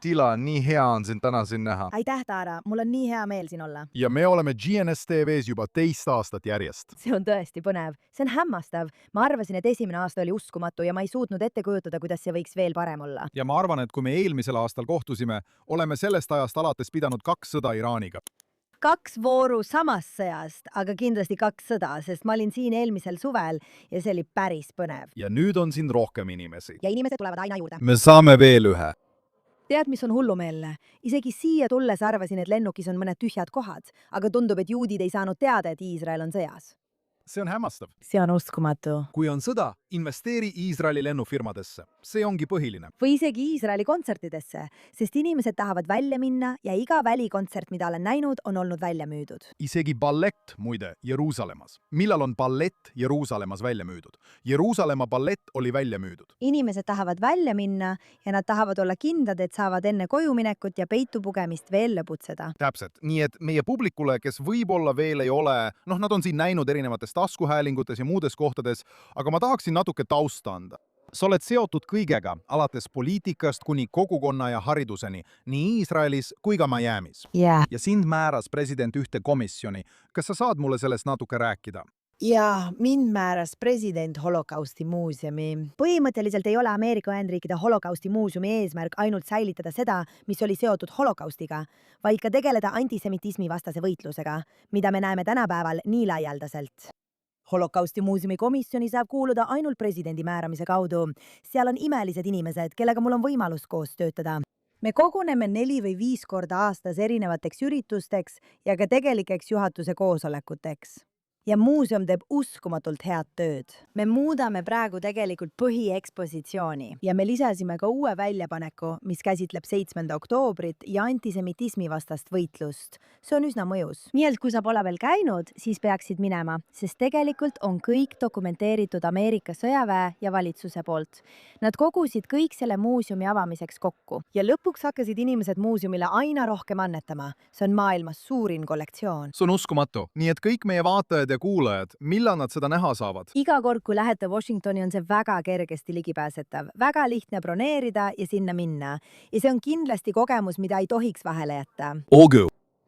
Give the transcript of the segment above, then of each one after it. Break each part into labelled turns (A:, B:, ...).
A: Chitila, nii hea on sind täna siin näha.
B: Aitäh, Taara, mul on nii hea meel siin olla.
A: Ja me oleme GNS TV-s juba 2 aastat järjest.
B: See on tõesti põnev. See on hämmastav. Ma arvasin, et esimene aasta oli uskumatu ja ma ei suutnud ette kujutada, kuidas see võiks veel parem olla.
C: Ja ma arvan, et kui me eelmisel aastal kohtusime, oleme sellest ajast alates pidanud 2 sõda Iraaniga.
B: 2 vooru samast sõjast, aga kindlasti 2 sõda, sest ma olin siin eelmisel suvel ja see oli päris põnev.
C: Ja nüüd on siin rohkem inimesi.
B: Ja inimesed tulevad aina juurde.
A: Me saame veel ühe.
B: Tead, mis on hullumeelne? Isegi siia tulles arvasin, et lennukis on mõned tühjad kohad, aga tundub, et juudid ei saanud teada, et Iisrael on sõjas.
C: See on hämmastav.
B: See on uskumatu.
C: Kui on sõda, investeeri Iisraeli lennufirmadesse. See ongi põhiline.
B: Või isegi Iisraeli kontsertidesse, sest inimesed tahavad välja minna ja iga välikontsert, mida olen näinud, on olnud välja müüdud.
C: Isegi ballett, muide, Jeruusalemmas. Millal on ballett Jeruusalemmas välja müüdud? Jeruusalemma ballett oli välja müüdud.
B: Inimesed tahavad välja minna ja nad tahavad olla kindlad, et saavad enne kojuminekut ja peitupugemist veel lõbutseda.
C: Täpselt. Nii et meie publikule, kes võib-olla veel ei ole, nad on siin näinud erinevates taskuhäälingutes ja muudes kohtades, aga ma tahaksin natuke tausta anda. Sa oled seotud kõigega, alates poliitikast kuni kogukonna ja hariduseni, nii Iisraelis kui ka Miamis.
B: Ja
C: sind määras president ühte komisjoni. Kas sa saad mulle sellest natuke rääkida?
B: Ja mind määras president Holokausti muuseumi. Põhimõtteliselt ei ole Ameerika Ühendriikide Holokausti muuseumi eesmärk ainult säilitada seda, mis oli seotud holokaustiga, vaid ka tegeleda antisemitismi vastase võitlusega, mida me näeme tänapäeval nii laialdaselt. Holokausti muuseumi komisjoni saab kuuluda ainult presidendi määramise kaudu. Seal on imelised inimesed, kellega mul on võimalus koos töötada. Me koguneme 4 või 5 korda aastas erinevateks üritusteks ja ka tegelikeks juhatuse koosolekuteks. Ja muuseum teeb uskumatult head tööd. Me muudame praegu tegelikult põhiekspositsiooni ja me lisasime ka uue väljapaneku, mis käsitleb 7. oktoobrit ja antisemitismi vastast võitlust. See on üsna mõjus. Nii et kui sa pole veel käinud, siis peaksid minema, sest tegelikult on kõik dokumenteeritud Ameerika sõjaväe ja valitsuse poolt. Nad kogusid kõik selle muuseumi avamiseks kokku ja lõpuks hakkasid inimesed muuseumile aina rohkem annetama. See on maailmas suurin kollektsioon.
C: See on uskumatu. Nii et kõik meie vaatajad ja kuulajad, millal nad seda näha saavad?
B: Iga kord, kui lähete Washingtoni, on see väga kergesti ligipääsetav. Väga lihtne broneerida ja sinna minna. Ja see on kindlasti kogemus, mida ei tohiks vahele jätta.
C: Olgu!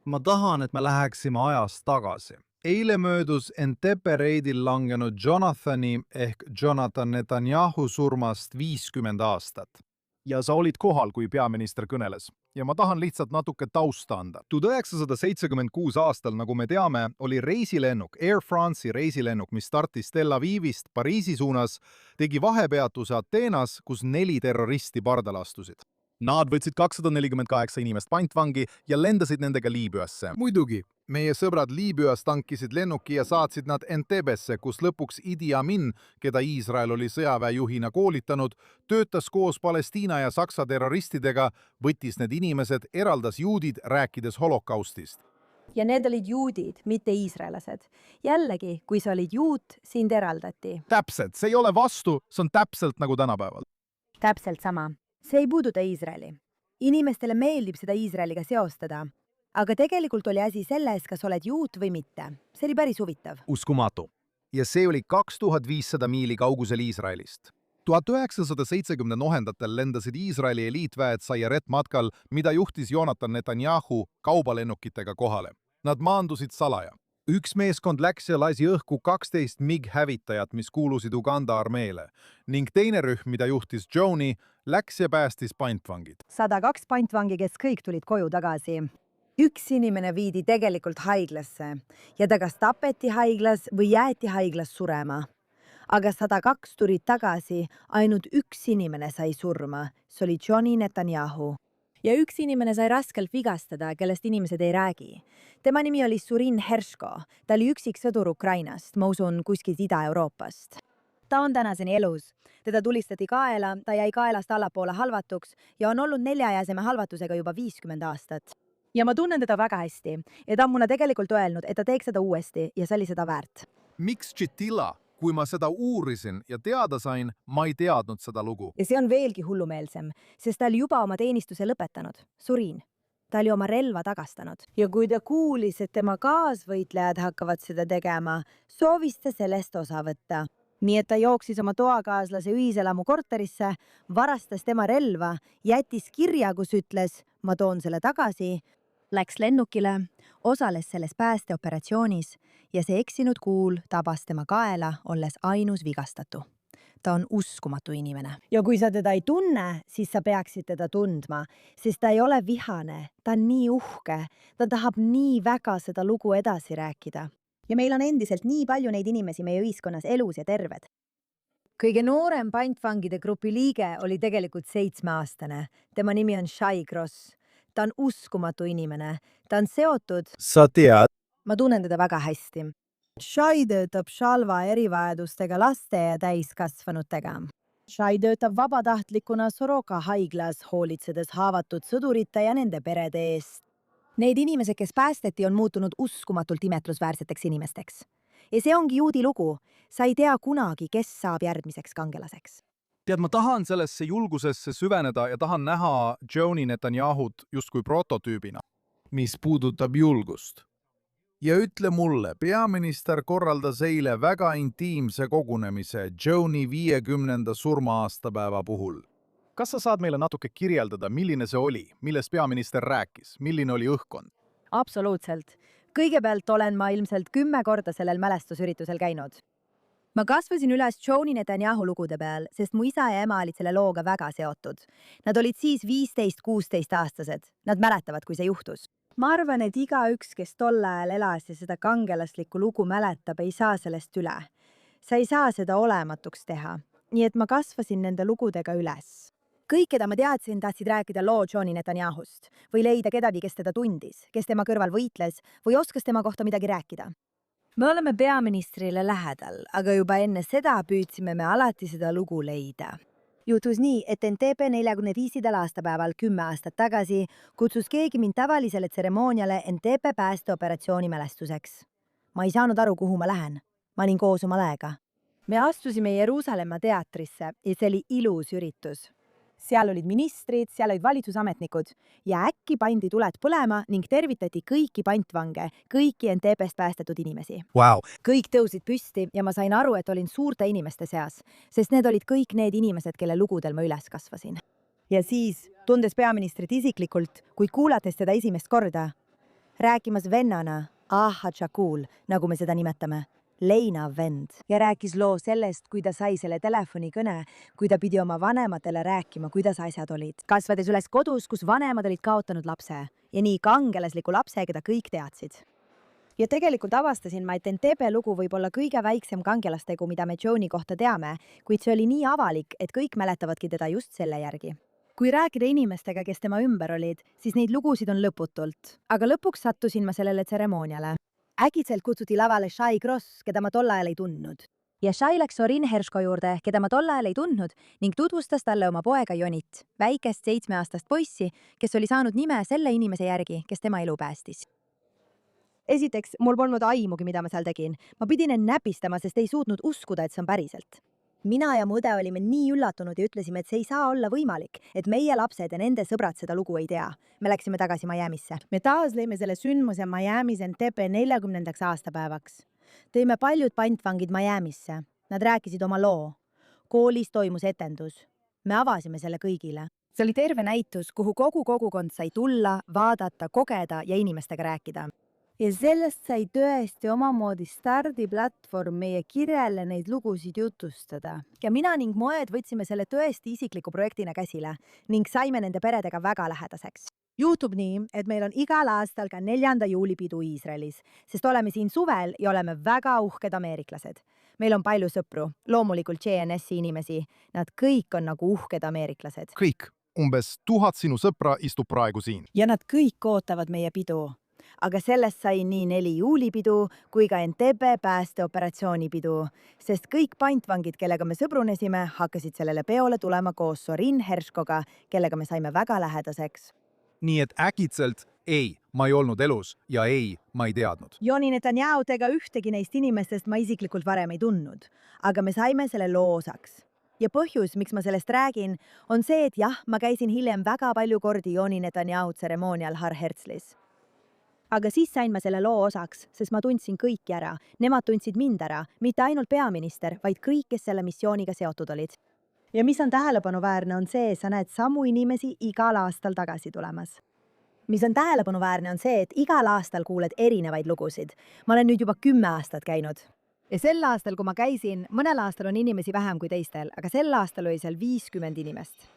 A: Ma tahan, et me läheksime ajas tagasi. Eile möödus Entebbe reidil langenud Jonathani ehk Jonathan Netanyahu surmast 50 aastat.
C: Ja sa olid kohal, kui peaminister kõneles. Ja ma tahan lihtsalt natuke tausta anda. 1976 aastal, nagu me teame, oli reisilennuk, Air France'i reisilennuk, mis startis Tel Avivist Pariisi suunas, tegi vahepeatuse Ateenas, kus 4 terroristi pardale astusid. Nad võtsid 248 inimest pantvangi ja lendasid nendega Liibüasse. Muidugi, meie sõbrad Liibüas tankisid lennuki ja saatsid nad Entebbesse, kus lõpuks Idi Amin, keda Iisrael oli sõjaväejuhina koolitanud, töötas koos Palestiina ja Saksa terroristidega, võttis need inimesed, eraldas juudid, rääkides holokaustist.
B: Ja need olid juudid, mitte iisraelased. Jällegi, kui sa olid juut, sind eraldati.
C: Täpselt, see ei ole vastu, see on täpselt nagu tänapäeval.
B: Täpselt sama. See ei puuduta Iisraeli. Inimestele meeldib seda Iisraeliga seostada. Aga tegelikult oli asi selles, kas oled juut või mitte. See oli päris huvitav.
C: Uskumatu. Ja see oli 2500 miili kaugusel Iisraelist. 1970 lendasid Iisraeli eliitväed Sayeret matkal, mida juhtis Jonathan Netanyahu kaubalennukitega kohale. Nad maandusid salaja. Üks meeskond läks ja lasi õhku 12 MiG-hävitajat, mis kuulusid Uganda armeele, ning teine rühm, mida juhtis Joni, läks ja päästis pantvangid.
B: 102 pantvangi, kes kõik tulid koju tagasi. Üks inimene viidi tegelikult haiglasse ja ta kas tapeti haiglas või jäeti haiglas surema. Aga 102 tulid tagasi, ainult üks inimene sai surma. See oli Joni Netanyahu. Ja üks inimene sai raskelt vigastada, kellest inimesed ei räägi. Tema nimi oli Surin Hershko. Ta oli üksik sõdur Ukrainast, ma usun kuskilt Ida-Euroopast. Ta on tänaseni elus. Teda tulistati kaela, ta jäi kaelast allapoole halvatuks ja on olnud 4-jäseme halvatusega juba 50 aastat. Ja ma tunnen teda väga hästi ja ta on mulle tegelikult öelnud, et ta teeks seda uuesti ja see oli seda väärt.
C: Miks Chitila? Kui ma seda uurisin ja teada sain, ma ei teadnud seda lugu.
B: Ja see on veelgi hullumeelsem, sest ta oli juba oma teenistuse lõpetanud. Surin. Ta oli oma relva tagastanud. Ja kui ta kuulis, et tema kaasvõitlejad hakkavad seda tegema, soovis ta sellest osa võtta. nii et ta jooksis oma toakaaslase ühiselamu korterisse, varastas tema relva, jättis kirja, kus ütles, ma toon selle tagasi, läks lennukile, osales selles päästeoperatsioonis ja see eksinud kuul tabas tema kaela, olles ainus vigastatu. Ta on uskumatu inimene. Ja kui sa teda ei tunne, siis sa peaksid teda tundma, sest ta ei ole vihane, ta on nii uhke, ta tahab nii väga seda lugu edasi rääkida. Ja meil on endiselt nii palju neid inimesi meie ühiskonnas elus ja terved. Kõige noorem pantvangide grupi liige oli tegelikult 7-aastane. Tema nimi on Shai Gross. Ta on uskumatu inimene. Ta on seotud...
A: Sa tead.
B: Ma tunnen teda väga hästi. Shai töötab Shalva erivajadustega laste ja täiskasvanutega. Shai töötab vabatahtlikuna Soroka haiglas, hoolitsedes haavatud sõdurite ja nende perede eest. Need inimesed, kes päästeti, on muutunud uskumatult imetlusväärseteks inimesteks. Ja see ongi juudi lugu. Sa ei tea kunagi, kes saab järgmiseks kangelaseks.
C: Tead, ma tahan sellesse julgusesse süveneda ja tahan näha Joni Netanyahut justkui prototüübina.
A: Mis puudutab julgust. Ja ütle mulle, peaminister korraldas eile väga intiimse kogunemise Joni 50. surma-aastapäeva puhul.
C: Kas sa saad meile natuke kirjeldada, milline see oli, millest peaminister rääkis, milline oli õhkkond?
B: Absoluutselt. Kõigepealt olen ma ilmselt 10 korda sellel mälestusüritusel käinud. Ma kasvasin üles Joni Netanyahu lugude peal, sest mu isa ja ema olid selle looga väga seotud. Nad olid siis 15-16 aastased. Nad mäletavad, kui see juhtus. Ma arvan, et igaüks, kes tol ajal elas ja seda kangelaslikku lugu mäletab, ei saa sellest üle. Sa ei saa seda olematuks teha. Nii et ma kasvasin nende lugudega üles. Kõik, keda ma teadsin, tahtsid rääkida loo Joni Netanyahust või leida kedagi, kes teda tundis, kes tema kõrval võitles või oskas tema kohta midagi rääkida. Me oleme peaministrile lähedal, aga juba enne seda püüdsime me alati seda lugu leida. Juhtus nii, et NTP 45. aastapäeval 10 aastat tagasi kutsus keegi mind tavalisele tseremooniale NTP päästeoperatsiooni mälestuseks. Ma ei saanud aru, kuhu ma lähen. Ma olin koos oma laega. Me astusime Jeruusalemma teatrisse ja see oli ilus üritus. Seal olid ministrid, seal olid valitsusametnikud ja äkki pandi tuled põlema ning tervitati kõiki pantvange, kõiki NTP-st päästetud inimesi.
A: Wow.
B: Kõik tõusid püsti ja ma sain aru, et olin suurte inimeste seas, sest need olid kõik need inimesed, kelle lugudel ma üles kasvasin. Ja siis, tundes peaministrit isiklikult, kui kuulates teda esimest korda, rääkimas vennana, Ahad Shakul, nagu me seda nimetame, leinav vend, ja rääkis loo sellest, kui ta sai selle telefonikõne, kui ta pidi oma vanematele rääkima, kuidas asjad olid. Kasvades üles kodus, kus vanemad olid kaotanud lapse ja nii kangelasliku lapse, keda kõik teadsid. Ja tegelikult avastasin ma, et NTP lugu võib olla kõige väiksem kangelastegu, mida me Joni kohta teame, kuid see oli nii avalik, et kõik mäletavadki teda just selle järgi. Kui rääkida inimestega, kes tema ümber olid, siis neid lugusid on lõputult, aga lõpuks sattusin ma sellele tseremooniale. Äkitselt kutsuti lavale Shai Gross, keda ma tol ajal ei tundnud. Ja Shai läks Orin Hershko juurde, keda ma tol ajal ei tundnud, ning tutvustas talle oma poega Jonit, väikest 7-aastast poissi, kes oli saanud nime selle inimese järgi, kes tema elu päästis. Esiteks, mul polnud aimugi, mida ma seal tegin. Ma pidin end näpistama, sest ei suutnud uskuda, et see on päriselt. Mina ja mu õde olime nii üllatunud ja ütlesime, et see ei saa olla võimalik, et meie lapsed ja nende sõbrad seda lugu ei tea. Me läksime tagasi Miamisse. Me taas lõime selle sündmuse Miamis NTP 40. aastapäevaks. Tõime paljud pantvangid Miamisse. Nad rääkisid oma loo. Koolis toimus etendus. Me avasime selle kõigile. See oli terve näitus, kuhu kogu kogukond sai tulla, vaadata, kogeda ja inimestega rääkida. Ja sellest sai tõesti omamoodi stardiplatvorm meie kirjale neid lugusid jutustada. Ja mina ning moed võtsime selle tõesti isikliku projektina käsile ning saime nende peredega väga lähedaseks. Juhtub nii, et meil on igal aastal ka 4. juuli pidu Iisraelis, sest oleme siin suvel ja oleme väga uhked ameeriklased. Meil on palju sõpru, loomulikult JNS-i inimesi. Nad kõik on nagu uhked ameeriklased.
C: Kõik, umbes 1000 sinu sõpra istub praegu siin.
B: Ja nad kõik ootavad meie pidu. Aga sellest sai nii 4. juuli pidu kui ka NTP päästeoperatsiooni pidu, sest kõik pantvangid, kellega me sõbrunesime, hakkasid sellele peole tulema koos Sorin Hershkoga, kellega me saime väga lähedaseks.
C: Nii et äkitselt ei, ma ei olnud elus ja ei, ma ei teadnud.
B: Joni Netanyahu ega ühtegi neist inimestest ma isiklikult varem ei tundnud, aga me saime selle loo osaks. Ja põhjus, miks ma sellest räägin, on see, et jah, ma käisin hiljem väga palju kordi Joni Netanyahu tseremoonial Har Herzlis. aga siis sain ma selle loo osaks, sest ma tundsin kõiki ära. Nemad tundsid mind ära, mitte ainult peaminister, vaid kõik, kes selle missiooniga seotud olid. Ja mis on tähelepanuväärne, on see, sa näed samu inimesi igal aastal tagasi tulemas. Mis on tähelepanuväärne, on see, et igal aastal kuuled erinevaid lugusid. Ma olen nüüd juba 10 aastat käinud. Ja sel aastal, kui ma käisin, mõnel aastal on inimesi vähem kui teistel, aga sel aastal oli seal 50 inimest.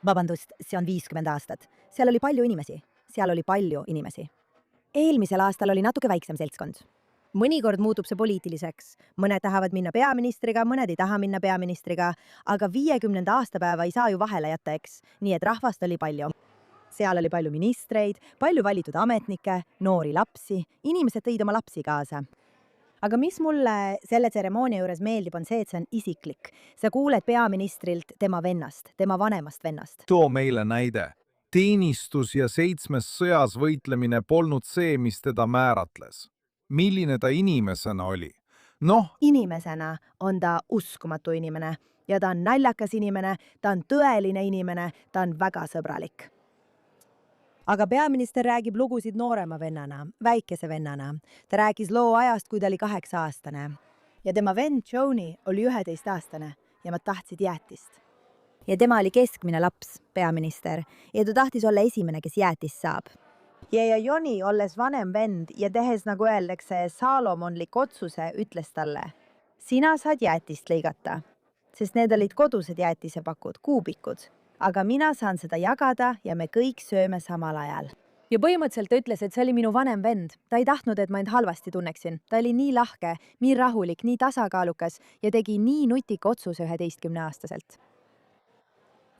B: Vabandust, see on 50 aastat. Seal oli palju inimesi. Eelmisel aastal oli natuke väiksem seltskond. Mõnikord muutub see poliitiliseks. Mõned tahavad minna peaministriga, mõned ei taha minna peaministriga, aga 50. aastapäeva ei saa ju vahele jätta, eks. Nii et rahvast oli palju. Seal oli palju ministreid, palju valitud ametnikke, noori lapsi, inimesed tõid oma lapsi kaasa. Aga mis mulle selle tseremoonia juures meeldib, on see, et see on isiklik. Sa kuuled peaministrilt tema vennast, tema vanemast vennast.
A: Too meile näide. Teenistus ja 7 sõjas võitlemine polnud see, mis teda määratles. Milline ta inimesena oli?
B: Inimesena on ta uskumatu inimene ja ta on naljakas inimene, ta on tõeline inimene, ta on väga sõbralik. Aga peaminister räägib lugusid noorema vennana, väikese vennana. Ta rääkis loo ajast, kui ta oli 8-aastane. Ja tema vend Joni oli 11-aastane ja nad tahtsid jäätist. Ja tema oli keskmine laps, peaminister, ja ta tahtis olla esimene, kes jäätist saab. Ja Joni, olles vanem vend ja tehes, nagu öeldakse, saalomonlik otsuse, ütles talle, sina saad jäätist lõigata, sest need olid kodused jäätisepakud, kuubikud, aga mina saan seda jagada ja me kõik sööme samal ajal. Ja põhimõtteliselt ta ütles, et see oli minu vanem vend. Ta ei tahtnud, et ma end halvasti tunneksin. Ta oli nii lahke, nii rahulik, nii tasakaalukas ja tegi nii nutika otsuse 11-aastaselt.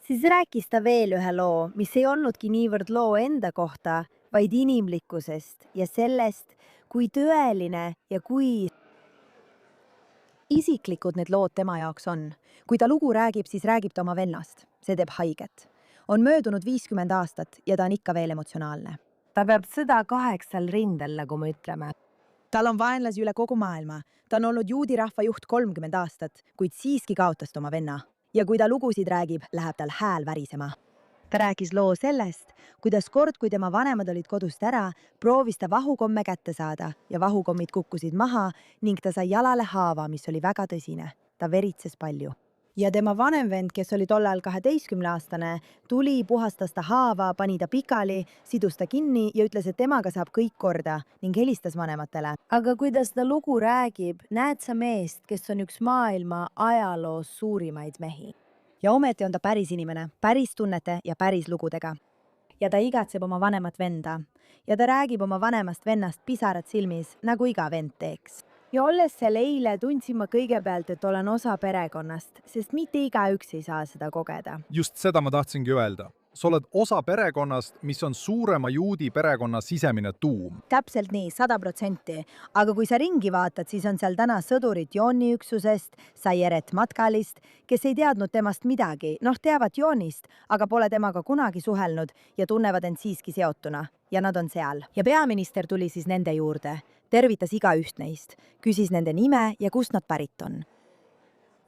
B: Siis rääkis ta veel ühe loo, mis ei olnudki niivõrd loo enda kohta, vaid inimlikkusest ja sellest, kui tõeline ja kui isiklikud need lood tema jaoks on. Kui ta lugu räägib, siis räägib ta oma vennast. See teeb haiget. On möödunud 50 aastat ja ta on ikka veel emotsionaalne. Ta peab sõda 8 rindel, nagu me ütleme. Tal on vaenlasi üle kogu maailma. Ta on olnud juudi rahva juht 30 aastat, kuid siiski kaotas oma venna. Ja kui ta lugusid räägib, läheb tal hääl värisema. Ta rääkis loo sellest, kuidas kord, kui tema vanemad olid kodust ära, proovis ta vahukomme kätte saada ja vahukommid kukkusid maha ning ta sai jalale haava, mis oli väga tõsine. Ta veritses palju. Ja tema vanem vend, kes oli tollal 12-aastane, tuli, puhastas ta haava, pani ta pikali, sidus ta kinni ja ütles, et temaga saab kõik korda ning helistas vanematele. Aga kuidas ta lugu räägib, näed sa meest, kes on üks maailma ajaloos suurimaid mehi. Ja ometi on ta päris inimene, päris tunnete ja päris lugudega. Ja ta igatseb oma vanemat venda. Ja ta räägib oma vanemast vennast pisarad silmis, nagu iga vend teeks. Ja olles seal eile, tundsin ma kõigepealt, et olen osa perekonnast, sest mitte igaüks ei saa seda kogeda.
C: Just seda ma tahtsingi öelda. Sa oled osa perekonnast, mis on suurema juudi perekonna sisemine tuum.
B: Täpselt nii, 100%. Aga kui sa ringi vaatad, siis on seal täna sõdurit Jooni üksusest, Saieret Matkalist, kes ei teadnud temast midagi. Teavad Joonist, aga pole temaga kunagi suhelnud ja tunnevad end siiski seotuna. Ja nad on seal. Ja peaminister tuli siis nende juurde. Tervitas igaüht neist. Küsis nende nime ja kust nad pärit on.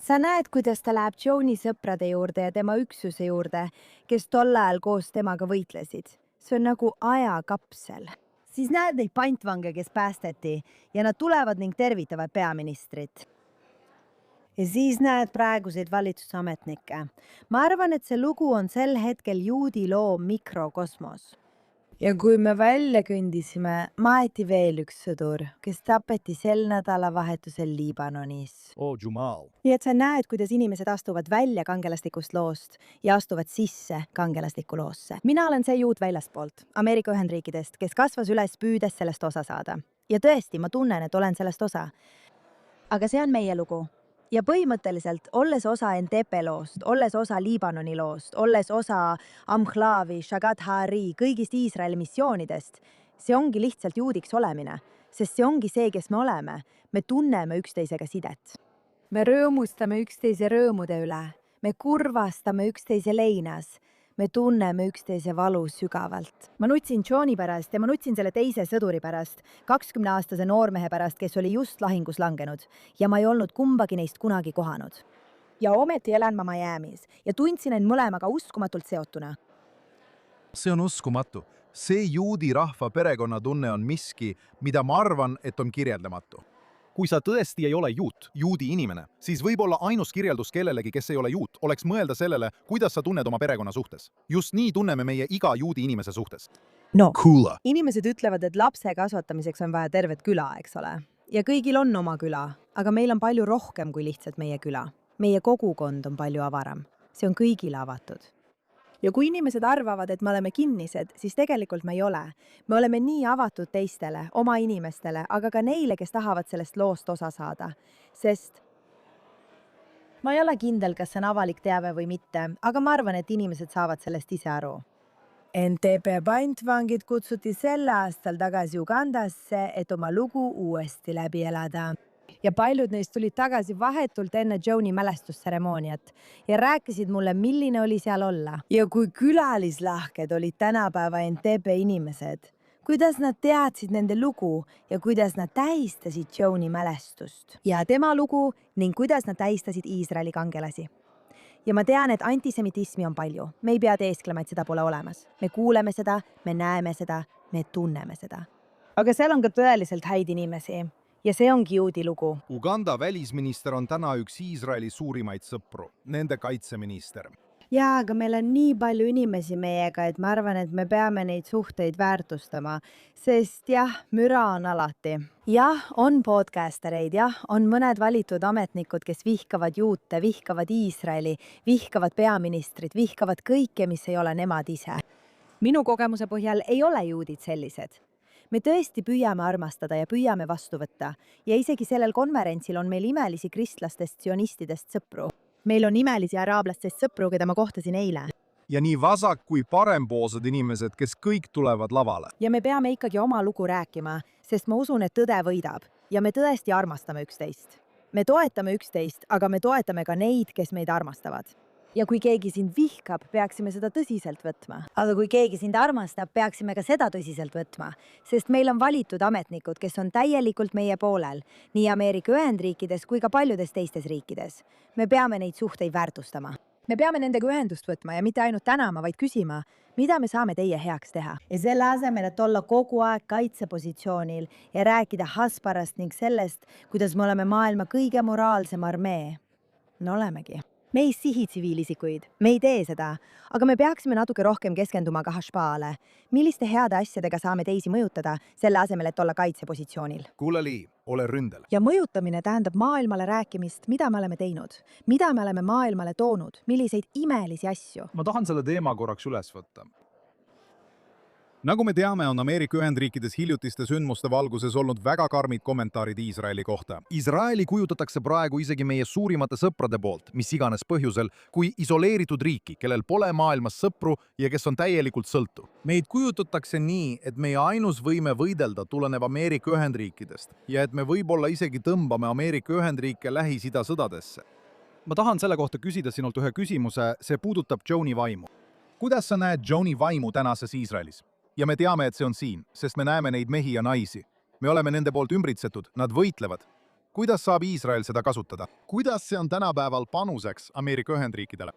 B: Sa näed, kuidas ta läheb Jooni sõprade juurde ja tema üksuse juurde, kes tol ajal koos temaga võitlesid. See on nagu ajakapsel. Siis näed neid pantvange, kes päästeti ja nad tulevad ning tervitavad peaministrit. Ja siis näed praeguseid valitsusametnikke. Ma arvan, et see lugu on sel hetkel juudi loo mikrokosmos. Ja kui me välja kõndisime, maeti veel üks sõdur, kes tapeti sel nädalavahetusel Liibanonis.
C: Jumal.
B: Nii et sa näed, kuidas inimesed astuvad välja kangelastikust loost ja astuvad sisse kangelastikku loosse. Mina olen see juut väljaspoolt, Ameerika Ühendriikidest, kes kasvas üles püüdes sellest osa saada. Ja tõesti, ma tunnen, et olen sellest osa. Aga see on meie lugu. Ja põhimõtteliselt, olles osa NTP loost, olles osa Liibanoni loost, olles osa Amhlavi, Shagat Hari, kõigist Iisraeli missioonidest, see ongi lihtsalt juudiks olemine, sest see ongi see, kes me oleme. Me tunneme üksteisega sidet. Me rõõmustame üksteise rõõmude üle. Me kurvastame üksteise leinas. Me tunneme üksteise valu sügavalt. Ma nutsin Jooni pärast ja ma nutsin selle teise sõduri pärast, 20-aastase noormehe pärast, kes oli just lahingus langenud ja ma ei olnud kumbagi neist kunagi kohanud. Ja ometi elan ma Miamis ja tundsin end mõlemaga uskumatult seotuna.
C: See on uskumatu. See juudi rahva perekonnatunne on miski, mida ma arvan, et on kirjeldamatu.
D: Kui sa tõesti ei ole juudi inimene, siis võib-olla ainus kirjeldus kellelegi, kes ei ole juut, oleks mõelda sellele, kuidas sa tunned oma perekonna suhtes. Just nii tunneme meie iga juudi inimese suhtes.
B: no
C: Kuula.
B: inimesed ütlevad, et lapse kasvatamiseks on vaja tervet küla, eks ole. Ja kõigil on oma küla, aga meil on palju rohkem kui lihtsalt meie küla. Meie kogukond on palju avaram. See on kõigile avatud. Ja kui inimesed arvavad, et me oleme kinnised, siis tegelikult me ei ole. Me oleme nii avatud teistele, oma inimestele, aga ka neile, kes tahavad sellest loost osa saada. Sest ma ei ole kindel, kas see on avalik teave või mitte, aga ma arvan, et inimesed saavad sellest ise aru. NTP pantvangid kutsuti selle aastal tagasi Ugandasse, et oma lugu uuesti läbi elada. Ja paljud neist tulid tagasi vahetult enne Joni mälestustseremooniat ja rääkisid mulle, milline oli seal olla. Ja kui külalislahked olid tänapäeva NTP inimesed, kuidas nad teadsid nende lugu ja kuidas nad tähistasid Joni mälestust ja tema lugu ning kuidas nad tähistasid Iisraeli kangelasi. Ja ma tean, et antisemitismi on palju. Me ei pea teesklema, et seda pole olemas. Me kuuleme seda, me näeme seda, me tunneme seda. Aga seal on ka tõeliselt häid inimesi. Ja see ongi juudi lugu.
C: Uganda välisminister on täna üks Iisraeli suurimaid sõpru, nende kaitseminister.
B: Jaa, aga meil on nii palju inimesi meiega, et ma arvan, et me peame neid suhteid väärtustama. Sest jah, müra on alati. Jah, on podcastereid, jah, on mõned valitud ametnikud, kes vihkavad juute, vihkavad Iisraeli, vihkavad peaministrit, vihkavad kõike, mis ei ole nemad ise. Minu kogemuse põhjal ei ole juudid sellised. Me tõesti püüame armastada ja püüame vastu võtta. Ja isegi sellel konverentsil on meil imelisi kristlastest sionistidest sõpru. Meil on imelisi araablastest sõpru, keda ma kohtasin eile.
C: Ja nii vasak kui parempoolsed inimesed, kes kõik tulevad lavale.
B: Ja me peame ikkagi oma lugu rääkima, sest ma usun, et tõde võidab. Ja me tõesti armastame üksteist. Me toetame üksteist, aga me toetame ka neid, kes meid armastavad. Ja kui keegi sind vihkab, peaksime seda tõsiselt võtma. Aga kui keegi sind armastab, peaksime ka seda tõsiselt võtma. Sest meil on valitud ametnikud, kes on täielikult meie poolel, nii Ameerika Ühendriikides kui ka paljudes teistes riikides. Me peame neid suhteid väärtustama. Me peame nendega ühendust võtma ja mitte ainult tänama, vaid küsima, mida me saame teie heaks teha. Ja selle asemel, et olla kogu aeg kaitsepositsioonil ja rääkida Hasparast ning sellest, kuidas me oleme maailma kõige moraalsem armee. No olemegi. Me ei sihi tsiviilisikuid, me ei tee seda, aga me peaksime natuke rohkem keskenduma ka Hashpaale. Milliste heade asjadega saame teisi mõjutada, selle asemel, et olla kaitsepositsioonil?
C: Kuule Lii, ole ründel.
B: Ja mõjutamine tähendab maailmale rääkimist, mida me oleme teinud, mida me oleme maailmale toonud, milliseid imelisi asju.
C: Ma tahan selle teema korraks üles võtta. Nagu me teame, on Ameerika Ühendriikides hiljutiste sündmuste valguses olnud väga karmid kommentaarid Iisraeli kohta. Iisraeli kujutatakse praegu isegi meie suurimate sõprade poolt, mis iganes põhjusel, kui isoleeritud riiki, kellel pole maailmas sõpru ja kes on täielikult sõltu. Meid kujutatakse nii, et meie ainus võime võidelda tuleneb Ameerika Ühendriikidest ja et me võib-olla isegi tõmbame Ameerika Ühendriike Lähis-Ida sõdadesse.
D: Ma tahan selle kohta küsida sinult ühe küsimuse, see puudutab Joni vaimu.
C: Kuidas sa näed Joni vaimu tänases Iisraelis? Ja me teame, et see on siin, sest me näeme neid mehi ja naisi. Me oleme nende poolt ümbritsetud, nad võitlevad. Kuidas saab Iisrael seda kasutada? Kuidas see on tänapäeval panuseks Ameerika Ühendriikidele?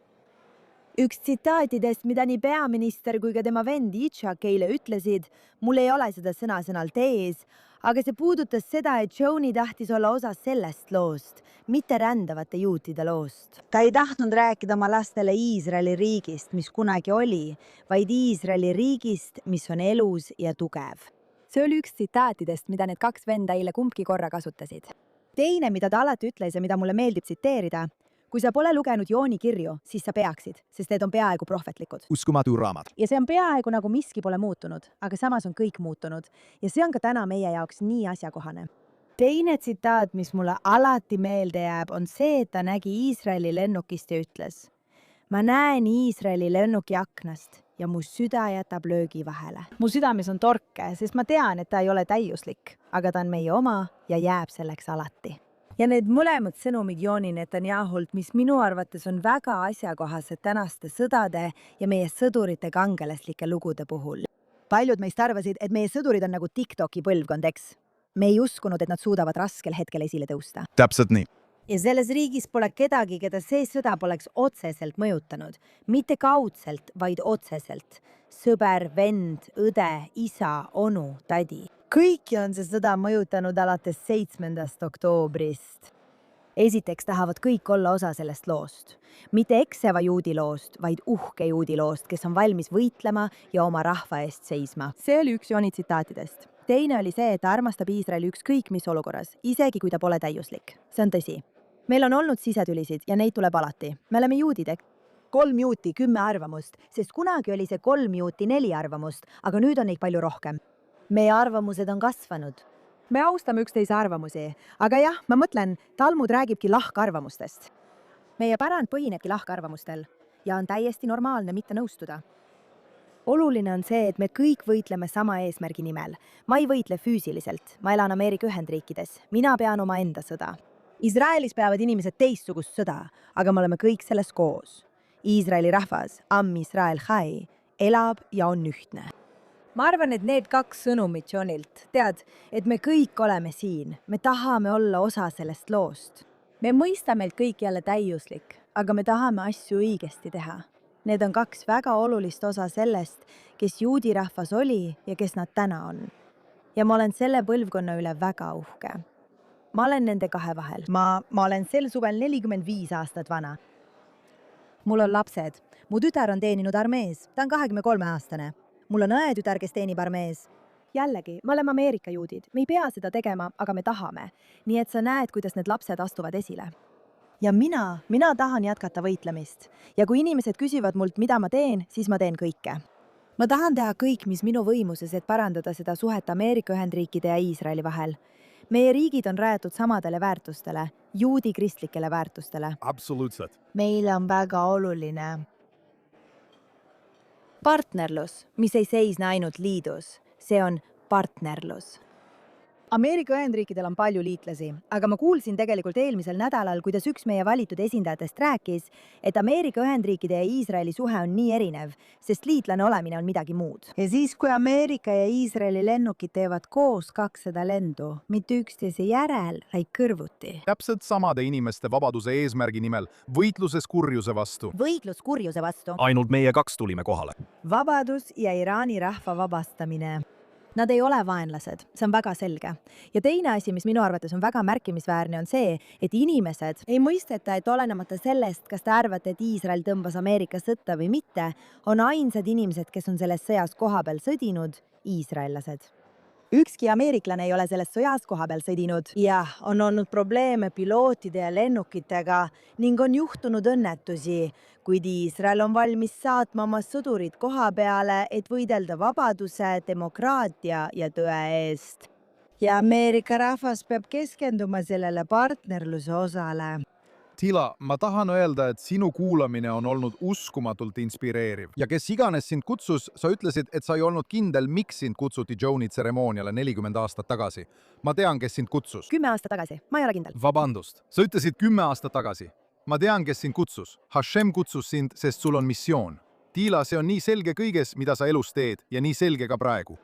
B: Üks tsitaatidest, mida nii peaminister kui ka tema vend Yitzhak eile ütlesid, mul ei ole seda sõna-sõnalt ees, aga see puudutas seda, et Joni tahtis olla osa sellest loost, mitte rändavate juutide loost. Ta ei tahtnud rääkida oma lastele Iisraeli riigist, mis kunagi oli, vaid Iisraeli riigist, mis on elus ja tugev. See oli üks tsitaatidest, mida need kaks venda eile kumbki korra kasutasid. Teine, mida ta alati ütles ja mida mulle meeldib tsiteerida, kui sa pole lugenud Jooni kirju, siis sa peaksid, sest need on peaaegu prohvetlikud.
C: Uskumatu raamat.
B: Ja see on peaaegu nagu miski pole muutunud, aga samas on kõik muutunud. Ja see on ka täna meie jaoks nii asjakohane. Teine tsitaat, mis mulle alati meelde jääb, on see, et ta nägi Iisraeli lennukist ja ütles: ma näen Iisraeli lennuki aknast ja mu süda jätab löögi vahele. Mu südames on torke, sest ma tean, et ta ei ole täiuslik, aga ta on meie oma ja jääb selleks alati. Ja need mõlemad sõnumid Joni Netanyahult, mis minu arvates on väga asjakohased tänaste sõdade ja meie sõdurite kangelaslike lugude puhul. Paljud meist arvasid, et meie sõdurid on nagu TikToki põlvkond, eks. Me ei uskunud, et nad suudavad raskel hetkel esile tõusta.
C: Täpselt nii.
B: ja selles riigis pole kedagi, keda see sõda poleks otseselt mõjutanud. Mitte kaudselt, vaid otseselt. Sõber, vend, õde, isa, onu, tädi. Kõiki on see sõda mõjutanud alates 7. oktoobrist. Esiteks tahavad kõik olla osa sellest loost. Mitte ekseva juudi loost, vaid uhke juudi loost, kes on valmis võitlema ja oma rahva eest seisma. See oli üks Jooni tsitaatidest. Teine oli see, et ta armastab Iisraeli ükskõik mis olukorras, isegi kui ta pole täiuslik. See on tõsi. Meil on olnud sisetülisid ja neid tuleb alati. Me oleme juudid, 3 juuti, 10 arvamust, sest kunagi oli see 3 juuti 4 arvamust, aga nüüd on neid palju rohkem. Meie arvamused on kasvanud. Me austame üksteise arvamusi, aga jah, ma mõtlen, Talmud räägibki lahkarvamustest. Meie pärand põhinebki lahkarvamustel ja on täiesti normaalne mitte nõustuda. Oluline on see, et me kõik võitleme sama eesmärgi nimel. Ma ei võitle füüsiliselt, ma elan Ameerika Ühendriikides, mina pean oma enda sõda. Iisraelis peavad inimesed teistsugust sõda, aga me oleme kõik selles koos. Iisraeli rahvas, Am Israel Chai, elab ja on ühtne. Ma arvan, et need 2 sõnumit Johnilt, tead, et me kõik oleme siin, me tahame olla osa sellest loost. Me mõistame, et kõik jälle täiuslik, aga me tahame asju õigesti teha. Need on 2 väga olulist osa sellest, kes juudi rahvas oli ja kes nad täna on. Ja ma olen selle põlvkonna üle väga uhke. Ma olen nende 2 vahel. Ma olen sel suvel 45 aastat vana. Mul on lapsed. Mu tütar on teeninud armees. Ta on 23-aastane. Mul on õetütar, kes teenib armees. Jällegi, me oleme Ameerika juudid. Me ei pea seda tegema, aga me tahame. Nii et sa näed, kuidas need lapsed astuvad esile. Ja mina tahan jätkata võitlemist. Ja kui inimesed küsivad mult, mida ma teen, siis ma teen kõike. Ma tahan teha kõik, mis minu võimuses, et parandada seda suhet Ameerika Ühendriikide ja Iisraeli vahel. Meie riigid on rajatud samadele väärtustele, juudi kristlikele väärtustele.
D: Absoluutselt.
B: Meile on väga oluline partnerlus, mis ei seisne ainult liidus. See on partnerlus. Ameerika Ühendriikidel on palju liitlasi, aga ma kuulsin tegelikult eelmisel nädalal, kuidas üks meie valitud esindajatest rääkis, et Ameerika Ühendriikide ja Iisraeli suhe on nii erinev, sest liitlane olemine on midagi muud. Ja siis, kui Ameerika ja Iisraeli lennukid teevad koos 200 lendu, mitte üksteise järel, vaid kõrvuti.
D: Täpselt samade inimeste vabaduse eesmärgi nimel, võitluses kurjuse vastu.
B: Võitlus kurjuse vastu.
E: Ainult meie 2 tulime kohale.
B: Vabadus ja Iraani rahva vabastamine. Nad ei ole vaenlased, see on väga selge. Ja teine asi, mis minu arvates on väga märkimisväärne, on see, et inimesed ei mõisteta, et olenemata sellest, kas te arvate, et Iisrael tõmbas Ameerika sõtta või mitte, on ainsad inimesed, kes on selles sõjas kohapeal sõdinud, iisraellased. Ükski ameeriklane ei ole selles sõjas kohapeal sõdinud. Jah, on olnud probleeme pilootide ja lennukitega ning on juhtunud õnnetusi, kuid Iisrael on valmis saatma oma sõdurid koha peale, et võidelda vabaduse, demokraatia ja tõe eest. Ja Ameerika rahvas peab keskenduma sellele partnerluse osale.
C: Tila, ma tahan öelda, et sinu kuulamine on olnud uskumatult inspireeriv. Ja kes iganes sind kutsus, sa ütlesid, et sa ei olnud kindel, miks sind kutsuti Jooni tseremooniale 40 aastat tagasi. Ma tean, kes sind kutsus.
B: 10 aastat tagasi, ma ei ole kindel.
C: Vabandust, sa ütlesid 10 aastat tagasi. Ma tean, kes sind kutsus. Hashem kutsus sind, sest sul on missioon. Tila, see on nii selge kõiges, mida sa elus teed ja nii selge ka praegu.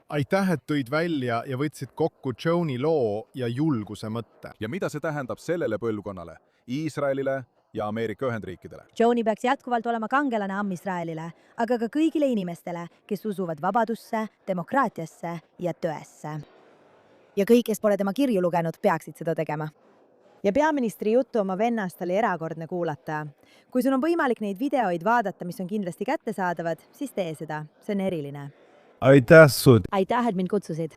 A: Aitäh, et tõid välja ja võtsid kokku Jooni loo ja julguse mõtte.
D: Ja mida see tähendab sellele põlvkonnale, Iisraelile ja Ameerika Ühendriikidele?
B: Jooni peaks jätkuvalt olema kangelane Am Israelile, aga ka kõigile inimestele, kes usuvad vabadusse, demokraatiasse ja tõesse. Ja kõik, kes pole tema kirju lugenud, peaksid seda tegema. Ja peaministri juttu oma vennast oli erakordne kuulata. Kui sul on võimalik neid videoid vaadata, mis on kindlasti kättesaadavad, siis tee seda. See on eriline.
A: Aitäh, Sud!
B: Aitäh, et mind kutsusid!